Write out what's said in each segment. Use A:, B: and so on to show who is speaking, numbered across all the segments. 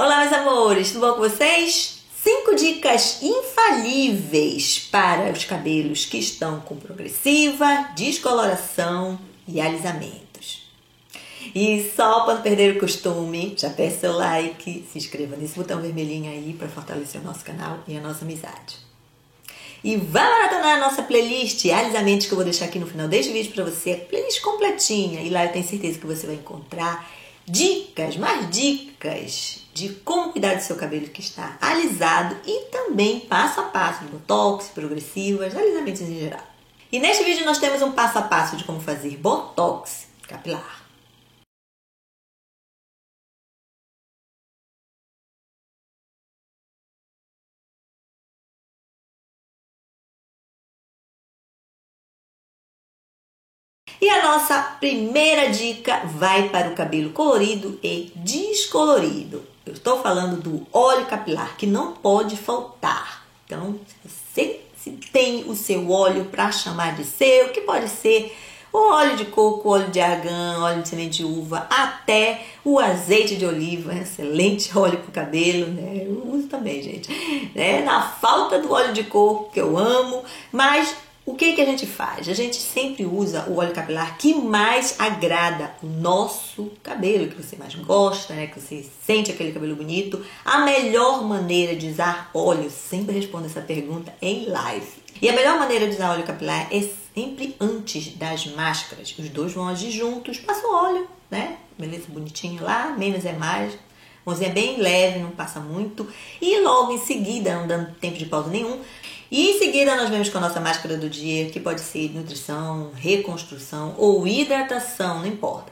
A: Olá, meus amores, tudo bom com vocês? 5 dicas infalíveis para os cabelos que estão com progressiva, descoloração e alisamentos. E só para não perder o costume, já peça seu like, se inscreva nesse botão vermelhinho aí para fortalecer o nosso canal e a nossa amizade. E vai maratonar a nossa playlist alisamentos que eu vou deixar aqui no final deste vídeo para você, playlist completinha, e lá eu tenho certeza que você vai encontrar dicas, mais dicas de como cuidar do seu cabelo que está alisado e também passo a passo de botox, progressivas, alisamentos em geral. E neste vídeo nós temos um passo a passo de como fazer botox capilar. E a nossa primeira dica vai para o cabelo colorido e descolorido. Eu estou falando do óleo capilar, que não pode faltar. Então, se tem o seu óleo para chamar de seu, que pode ser o óleo de coco, óleo de argan, óleo de semente de uva, até o azeite de oliva, excelente óleo para o cabelo, né? Eu uso também, gente. Na falta do óleo de coco, que eu amo, mas o que a gente faz? A gente sempre usa o óleo capilar que mais agrada o nosso cabelo, que você mais gosta, né? Que você sente aquele cabelo bonito. A melhor maneira de usar óleo, sempre respondo essa pergunta em live. E a melhor maneira de usar óleo capilar é sempre antes das máscaras. Os dois vão agir juntos, passa o óleo, né? Beleza, bonitinho lá, menos é mais. Mãozinha bem leve, não passa muito. E logo em seguida, não dando tempo de pausa nenhum, e em seguida nós vemos com a nossa máscara do dia, que pode ser nutrição, reconstrução ou hidratação, não importa.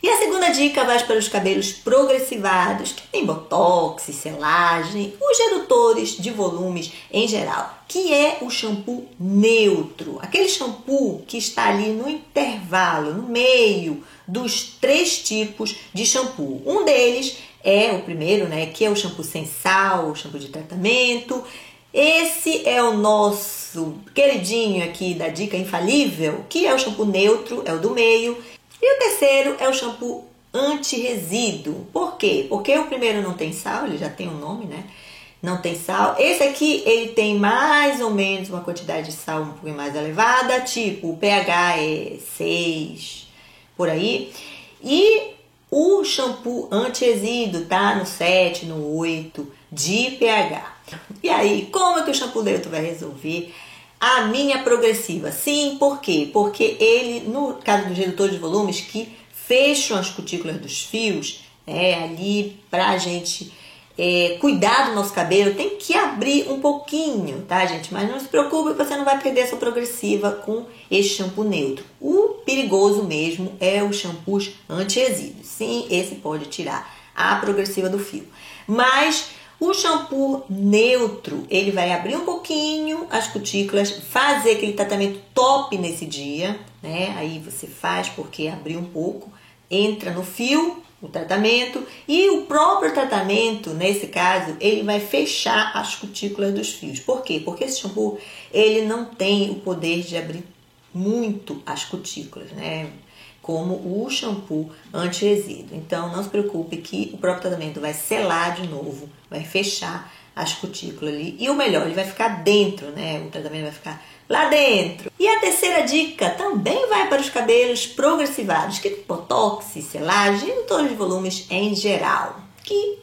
A: E a segunda dica vai para os cabelos progressivados, que tem botox, selagem, os redutores de volumes em geral, que é o shampoo neutro. Aquele shampoo que está ali no intervalo, no meio dos 3 tipos de shampoo. Um deles é o primeiro, né, que é o shampoo sem sal, o shampoo de tratamento. Esse é o nosso queridinho aqui da dica infalível, que é o shampoo neutro, é o do meio. E o terceiro é o shampoo anti-resíduo. Por quê? Porque o primeiro não tem sal, ele já tem um nome, né? Não tem sal. Esse aqui, ele tem mais ou menos uma quantidade de sal um pouco mais elevada, tipo o pH é 6, por aí. E o shampoo anti-resíduo tá no 7, no 8 de pH. E aí, como é que o shampoo neutro vai resolver a minha progressiva? Sim, por quê? Porque ele, no caso dos redutores de volumes, que fecham as cutículas dos fios, ali pra gente cuidar do nosso cabelo, tem que abrir um pouquinho, tá, gente? Mas não se preocupe, você não vai perder a sua progressiva com esse shampoo neutro. O perigoso mesmo é o shampoo anti-resíduo. Sim, esse pode tirar a progressiva do fio. Mas o shampoo neutro, ele vai abrir um pouquinho as cutículas, fazer aquele tratamento top nesse dia, né? Aí você faz porque abriu um pouco, entra no fio o tratamento, e o próprio tratamento, nesse caso, ele vai fechar as cutículas dos fios. Por quê? Porque esse shampoo, ele não tem o poder de abrir muito as cutículas, né? Como o shampoo anti-resíduo. Então, não se preocupe que o próprio tratamento vai selar de novo, vai fechar as cutículas ali. E o melhor, ele vai ficar dentro, né? O tratamento vai ficar lá dentro. E a terceira dica também vai para os cabelos progressivados, que tem botox, selagem e redutores de volumes em geral.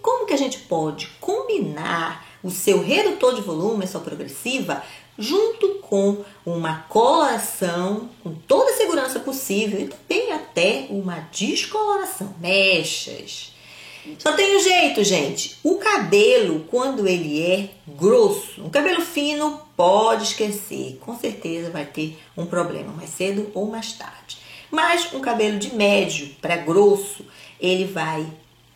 A: Como que a gente pode combinar o seu redutor de volume, a sua progressiva, junto com uma coloração com toda a segurança possível e também até uma descoloração, mechas. Só tem um jeito, gente. O cabelo, quando ele é grosso, um cabelo fino, pode esquecer. Com certeza vai ter um problema mais cedo ou mais tarde. Mas um cabelo de médio para grosso, ele vai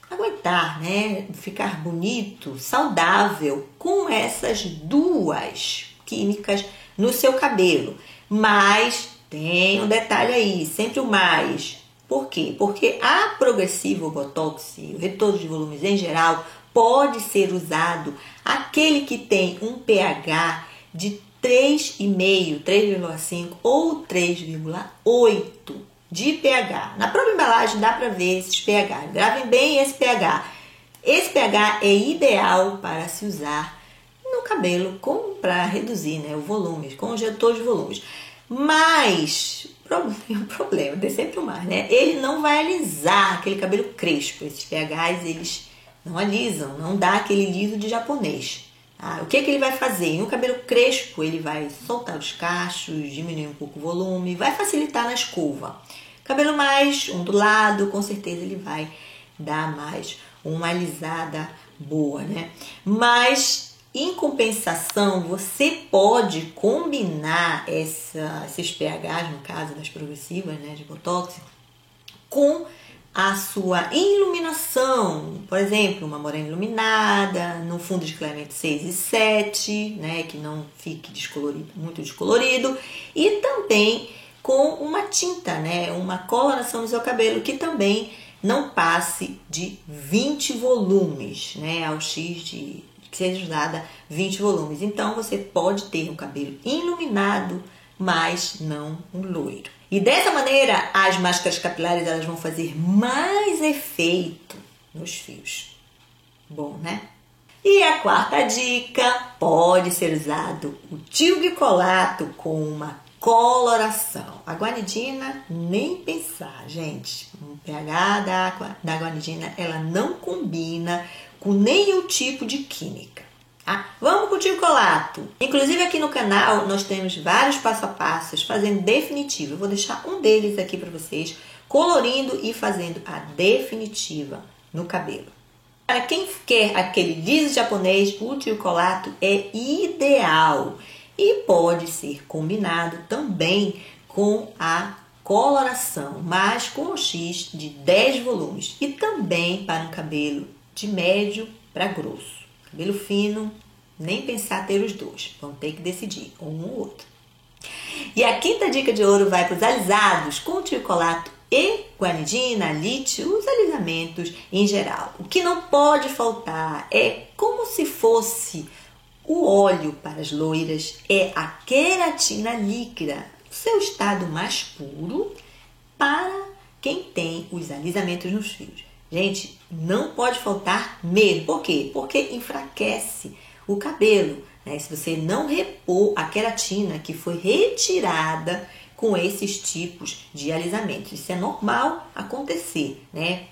A: aguentar, né? Ficar bonito, saudável com essas duas químicas no seu cabelo. Mas tem um detalhe aí, sempre o mais. Por quê? Porque a progressiva, o botox e o redutor de volumes em geral pode ser usado aquele que tem um pH de 3,5, 3,5 ou 3,8 de pH. Na própria embalagem dá para ver esses pH. Gravem bem esse pH. Esse pH é ideal para se usar no cabelo para reduzir, né, o volume, com injetor de volumes. Mas tem um problema, tem sempre o mais, né? Ele não vai alisar aquele cabelo crespo. Esses pHs, eles não alisam, não dá aquele liso de japonês. O que ele vai fazer? Em um cabelo crespo, ele vai soltar os cachos, diminuir um pouco o volume, vai facilitar na escova. Cabelo mais ondulado, com certeza ele vai dar mais uma alisada boa, né? Mas, em compensação, você pode combinar esses pHs, no caso das progressivas, né, de Botox, com a sua iluminação, por exemplo, uma morena iluminada, no fundo de clareamento 6 e 7, né, que não fique descolorido, muito descolorido, e também com uma tinta, né, uma coloração no seu cabelo que também não passe de 20 volumes, né, ao X que seja usada 20 volumes. Então você pode ter um cabelo iluminado, mas não um loiro. E dessa maneira, as máscaras capilares elas vão fazer mais efeito nos fios. Bom, né? E a quarta dica, pode ser usado o tilglicolato com uma coloração. A guanidina, nem pensar, gente. O pH da guanidina, ela não combina com nenhum tipo de química. Vamos com o tilglicolato. Inclusive aqui no canal nós temos vários passo a passos fazendo definitivo. Eu vou deixar um deles aqui para vocês, colorindo e fazendo a definitiva no cabelo. Para quem quer aquele liso japonês, o tilglicolato é ideal e pode ser combinado também com a coloração, mas com o X de 10 volumes e também para um cabelo de médio para grosso. Cabelo fino, nem pensar ter os dois. Vão ter que decidir, um ou outro. E a quinta dica de ouro vai para os alisados com tilglicolato e guanidina, lítio, os alisamentos em geral. O que não pode faltar é como se fosse o óleo para as loiras, é a queratina líquida, seu estado mais puro para quem tem os alisamentos nos fios. Gente, não pode faltar mesmo. Por quê? Porque enfraquece o cabelo, né? Se você não repor a queratina que foi retirada com esses tipos de alisamentos. Isso é normal acontecer, né?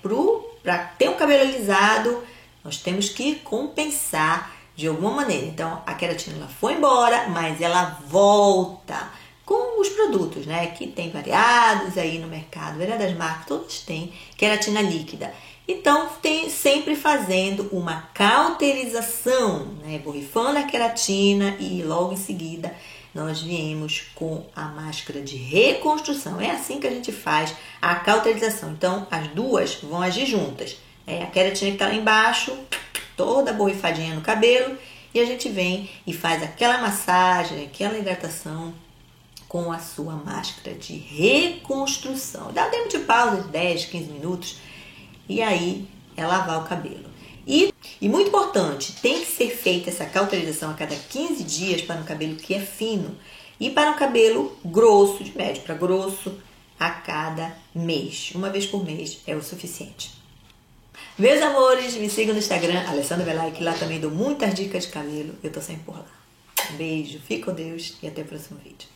A: Para ter um cabelo alisado, nós temos que compensar de alguma maneira. Então, a queratina ela foi embora, mas ela volta com os produtos, né? Que tem variados aí no mercado, variadas marcas, todas têm queratina líquida. Então, tem sempre fazendo uma cauterização, né? Borrifando a queratina e logo em seguida nós viemos com a máscara de reconstrução. É assim que a gente faz a cauterização. Então, as duas vão agir juntas. A queratina que está lá embaixo, toda borrifadinha no cabelo, e a gente vem e faz aquela massagem, aquela hidratação com a sua máscara de reconstrução. Dá um tempo de pausa de 10, 15 minutos e aí é lavar o cabelo. E muito importante, tem que ser feita essa cauterização a cada 15 dias para um cabelo que é fino e para um cabelo grosso, de médio para grosso, a cada mês. Uma vez por mês é o suficiente. Meus amores, me sigam no Instagram, Alessandra Velay, que lá também dou muitas dicas de cabelo. Eu tô sempre por lá. Um beijo, fique com Deus e até o próximo vídeo.